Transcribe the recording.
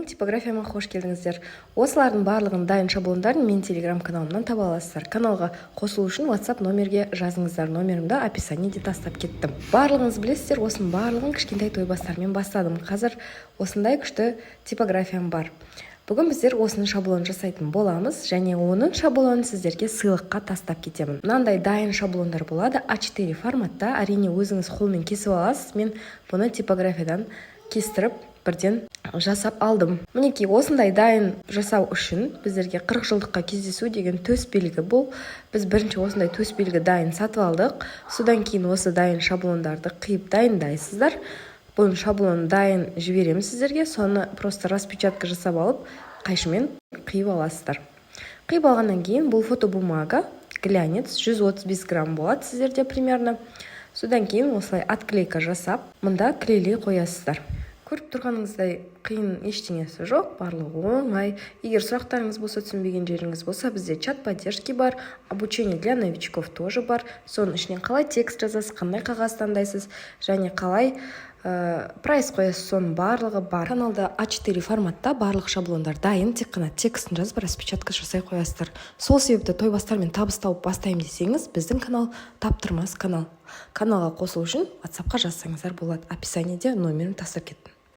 менің типографияма қош келдіңіздер. Осылардың барлығын дайын шаблондарын мен телеграм-каналымнан таба аласыздар. Каналға қосылу үшін WhatsApp номерге жазыңыздар. Номерімді описаниеде тастап кеттім. Барлығыңыз білесіздер, осының барлығын кішкентай тойбастармен бастадым. Қазір осындай күшті типографиям бар. Бүгін біздер осының шаблонын жасайтын боламыз, және оның шаблонын сіздерге сыйлыққа тастап кетемін. Мынандай дайын шаблондар болады, А4 форматта. Әрине өзіңіз қолмен кесіп аласыз. Мен бұны типографиядан кестіріп бірден жасап алдым. Мінекей осындай дайын жасау үшін біздерге 40 жылдыққа кездесу деген төс белгі бұл. Біз бірінші осындай төс белгі дайын сатып алдық. Содан кейін осы дайын шаблондарды қиып дайындайсыздар. Бұның шаблонын дайын жібереміз сіздерге. Соны просто распечатка жасап алып, қайшымен қиып аласыздар. Қиып алғаннан кейін бұл фотобумага, глянец 135 грамм болады сіздерде примерно. Содан кейін осылай отклейка жасап, мұнда клейлей қоясыздар. Көріп тұрғаныңыздай қиын ештеңесі жоқ, барлығы оңай. Егер сұрақтарыңыз болса, түсінбеген жеріңіз болса, бізде чат поддержки бар, обучение для новичков тоже бар. Соның ішінен қалай текст жазасыз, қандай қағаз таңдайсыз, және қалай прайс қоясыз, соның барлығы бар. Каналда А4 форматта барлық шаблондар дайын, тек қана текстін жазып распечатка жасай қоясыздар. Сол себепті тойбастармен табыс тауып бастаймын десеңіз, біздің канал таптырмас канал. Каналға қосылу үшін WhatsAppқа жазсаңыздар болады. Описаниеде номерін тастап кеттім.